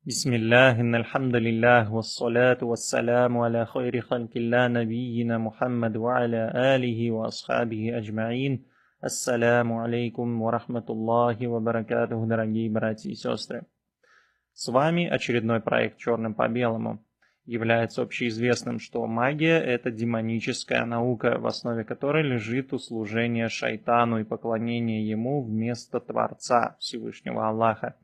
Бисмиллах, иннальхамдулиллах, вассаляту вассаляму аля хайри халькилля набийина Мухаммад ва аля алихи ва асхабихи аджмаин. Ассаляму алейкум ва рахматуллахи ва баракатуху, дорогие братья и сестры. С вами очередной проект «Черным по белому». Является общеизвестным, что магия – это демоническая наука, в основе которой лежит услужение шайтану и поклонение ему вместо Творца Всевышнего Аллаха.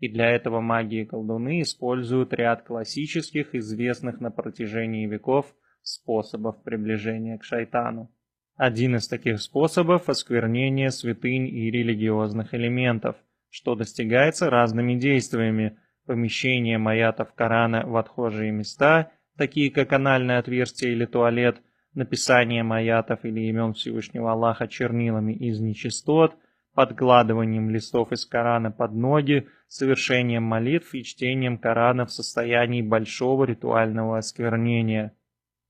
И для этого маги и колдуны используют ряд классических, известных на протяжении веков способов приближения к шайтану. Один из таких способов – осквернение святынь и религиозных элементов, что достигается разными действиями: помещением аятов Корана в отхожие места, такие как анальное отверстие или туалет, написанием аятов или имен Всевышнего Аллаха чернилами из нечистот, подкладыванием листов из Корана под ноги, совершением молитв и чтением Корана в состоянии большого ритуального осквернения.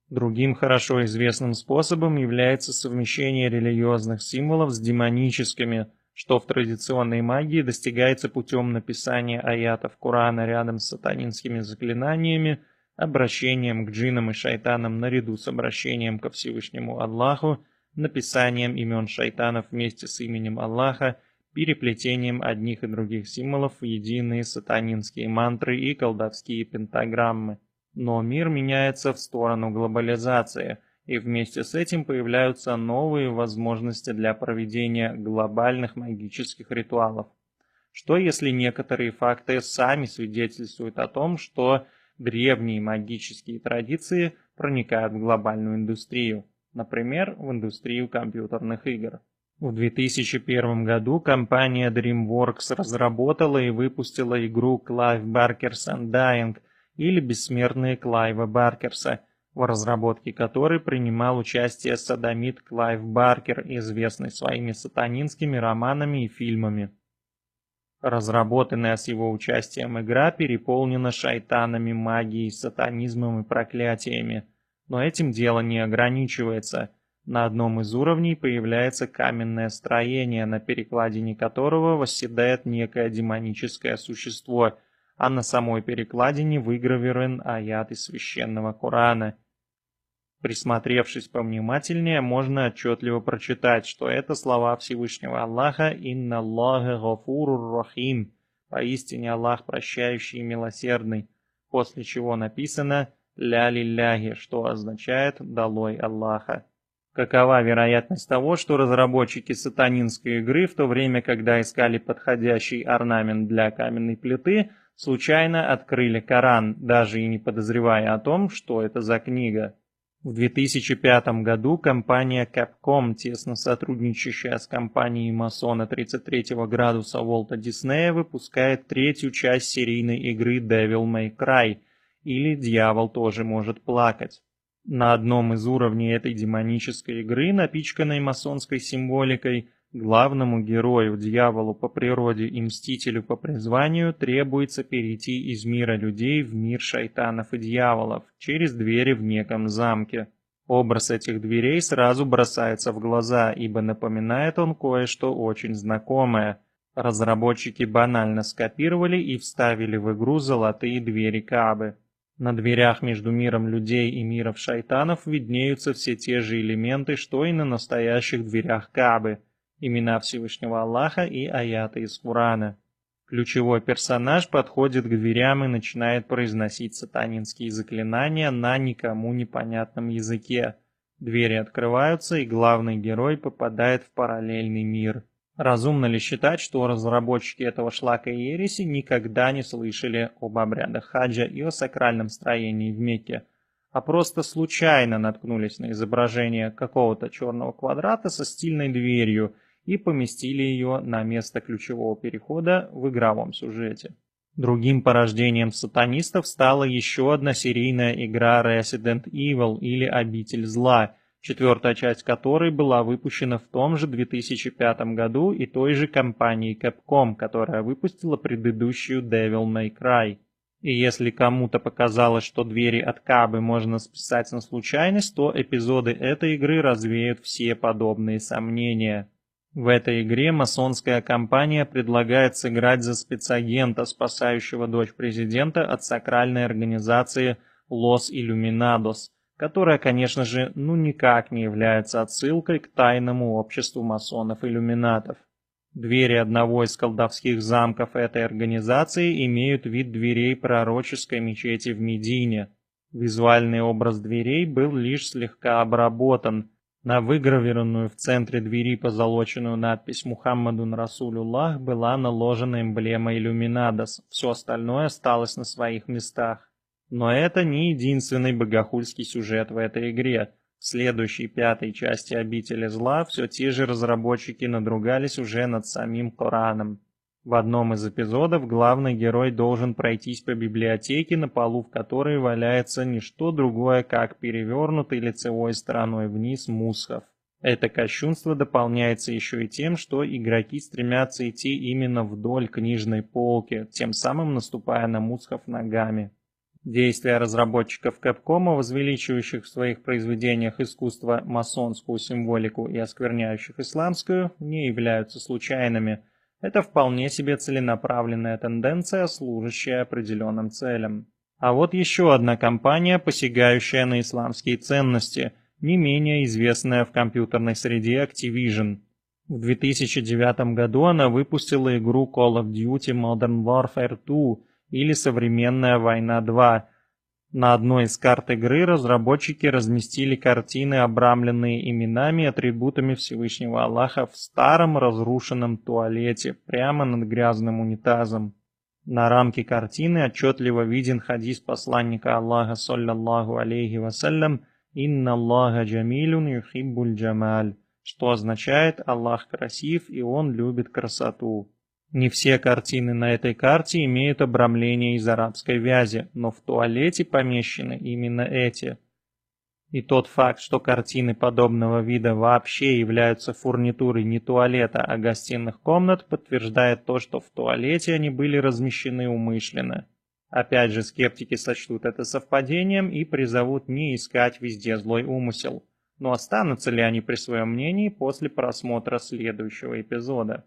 Другим хорошо известным способом является совмещение религиозных символов с демоническими, что в традиционной магии достигается путем написания аятов Корана рядом с сатанинскими заклинаниями, обращением к джиннам и шайтанам наряду с обращением ко Всевышнему Аллаху, написанием имен шайтанов вместе с именем Аллаха, переплетением одних и других символов в единые сатанинские мантры и колдовские пентаграммы. Но мир меняется в сторону глобализации, и вместе с этим появляются новые возможности для проведения глобальных магических ритуалов. Что если некоторые факты сами свидетельствуют о том, что древние магические традиции проникают в глобальную индустрию? Например, в индустрию компьютерных игр. В 2001 году компания DreamWorks разработала и выпустила игру Clive Barker's Undying, или «Бессмертные Клайва Баркерса», в разработке которой принимал участие содомит Клайв Баркер, известный своими сатанинскими романами и фильмами. Разработанная с его участием игра переполнена шайтанами, магией, сатанизмом и проклятиями. Но этим дело не ограничивается. На одном из уровней появляется каменное строение, на перекладине которого восседает некое демоническое существо, а на самой перекладине выгравирован аят из священного Корана. Присмотревшись повнимательнее, можно отчетливо прочитать, что это слова Всевышнего Аллаха «Инна Аллаха гафурур рахим», поистине Аллах прощающий и милосердный, после чего написано «Ля лилляхи», что означает «долой Аллаха». Какова вероятность того, что разработчики сатанинской игры, в то время, когда искали подходящий орнамент для каменной плиты, случайно открыли Коран, даже и не подозревая о том, что это за книга? В 2005 году компания Capcom, тесно сотрудничающая с компанией масона 33 градуса Уолта Диснея, выпускает третью часть серийной игры Devil May Cry, или «Дьявол тоже может плакать». На одном из уровней этой демонической игры, напичканной масонской символикой, главному герою, дьяволу по природе и мстителю по призванию, требуется перейти из мира людей в мир шайтанов и дьяволов через двери в неком замке. Образ этих дверей сразу бросается в глаза, ибо напоминает он кое-что очень знакомое. Разработчики банально скопировали и вставили в игру золотые двери Каабы. На дверях между миром людей и миром шайтанов виднеются все те же элементы, что и на настоящих дверях Каабы: имена Всевышнего Аллаха и аяты из Корана. Ключевой персонаж подходит к дверям и начинает произносить сатанинские заклинания на никому непонятном языке. Двери открываются, и главный герой попадает в параллельный мир. Разумно ли считать, что разработчики этого шлака и ереси никогда не слышали об обрядах хаджа и о сакральном строении в Мекке, а просто случайно наткнулись на изображение какого-то черного квадрата со стильной дверью и поместили ее на место ключевого перехода в игровом сюжете? Другим порождением сатанистов стала еще одна серийная игра Resident Evil, или «Обитель зла», четвертая часть которой была выпущена в том же 2005 году и той же компанией Capcom, которая выпустила предыдущую Devil May Cry. И если кому-то показалось, что двери от Каабы можно списать на случайность, то эпизоды этой игры развеют все подобные сомнения. В этой игре масонская компания предлагает сыграть за спецагента, спасающего дочь президента от сакральной организации Los Illuminados, которая, конечно же, никак не является отсылкой к тайному обществу масонов-иллюминатов. Двери одного из колдовских замков этой организации имеют вид дверей пророческой мечети в Медине. Визуальный образ дверей был лишь слегка обработан. На выгравированную в центре двери позолоченную надпись «Мухаммадун Расулюллах» была наложена эмблема Иллюминадос, все остальное осталось на своих местах. Но это не единственный богохульский сюжет в этой игре. В следующей, 5-й части «Обители зла» все те же разработчики надругались уже над самим Кораном. В одном из эпизодов главный герой должен пройтись по библиотеке, на полу в которой валяется не что другое, как перевернутый лицевой стороной вниз мусхаф. Это кощунство дополняется еще и тем, что игроки стремятся идти именно вдоль книжной полки, тем самым наступая на мусхаф ногами. Действия разработчиков Capcom, возвеличивающих в своих произведениях искусство масонскую символику и оскверняющих исламскую, не являются случайными. Это вполне себе целенаправленная тенденция, служащая определенным целям. А вот еще одна компания, посягающая на исламские ценности, не менее известная в компьютерной среде Activision. В 2009 году она выпустила игру Call of Duty Modern Warfare 2 или Современная война 2. На одной из карт игры разработчики разместили картины, обрамленные именами и атрибутами Всевышнего Аллаха в старом разрушенном туалете, прямо над грязным унитазом. На рамке картины отчетливо виден хадис посланника Аллаха, саллаллаху алейхи вассалям, «Инна Аллаха джамилюн юхиббуль джамаль», что означает «Аллах красив и Он любит красоту». Не все картины на этой карте имеют обрамление из арабской вязи, но в туалете помещены именно эти. И тот факт, что картины подобного вида вообще являются фурнитурой не туалета, а гостиных комнат, подтверждает то, что в туалете они были размещены умышленно. Опять же, скептики сочтут это совпадением и призовут не искать везде злой умысел. Но останутся ли они при своем мнении после просмотра следующего эпизода?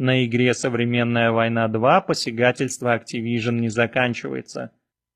На игре «Современная война 2» посягательство Activision не заканчивается.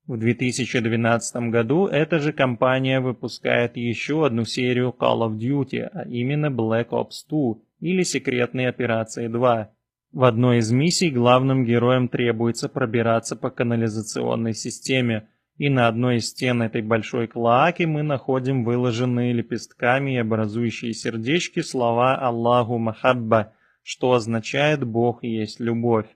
В 2012 году эта же компания выпускает еще одну серию Call of Duty, а именно Black Ops 2 или Секретные операции 2. В одной из миссий главным героям требуется пробираться по канализационной системе, и на одной из стен этой большой клоаки мы находим выложенные лепестками и образующие сердечки слова «Аллаху Махабба», что означает «Бог есть любовь».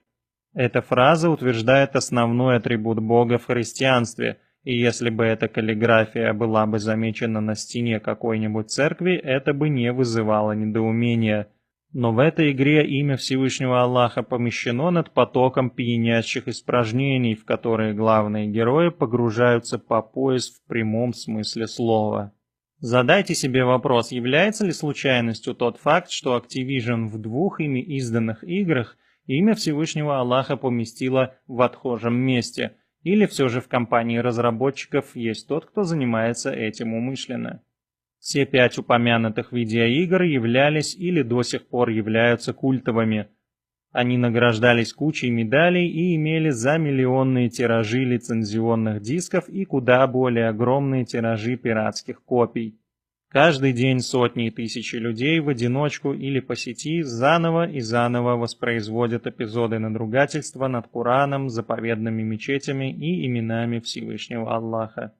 Эта фраза утверждает основной атрибут Бога в христианстве, и если бы эта каллиграфия была бы замечена на стене какой-нибудь церкви, это бы не вызывало недоумения. Но в этой игре имя Всевышнего Аллаха помещено над потоком пьянящих испражнений, в которые главные герои погружаются по пояс в прямом смысле слова. Задайте себе вопрос, является ли случайностью тот факт, что Activision в двух ими изданных играх имя Всевышнего Аллаха поместило в отхожем месте, или все же в компании разработчиков есть тот, кто занимается этим умышленно. Все 5 упомянутых видеоигр являлись или до сих пор являются культовыми. Они награждались кучей медалей и имели за миллионные тиражи лицензионных дисков и куда более огромные тиражи пиратских копий. Каждый день сотни и тысячи людей в одиночку или по сети заново и заново воспроизводят эпизоды надругательства над Кораном, заповедными мечетями и именами Всевышнего Аллаха.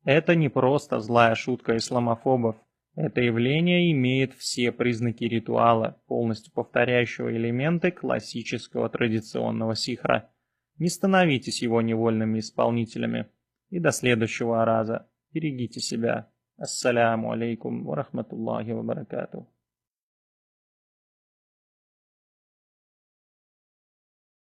Это не просто злая шутка исламофобов. Это явление имеет все признаки ритуала, полностью повторяющего элементы классического традиционного сихра. Не становитесь его невольными исполнителями. И до следующего раза. Берегите себя. Ассаляму алейкум ва рахматуллахи ва баракатух.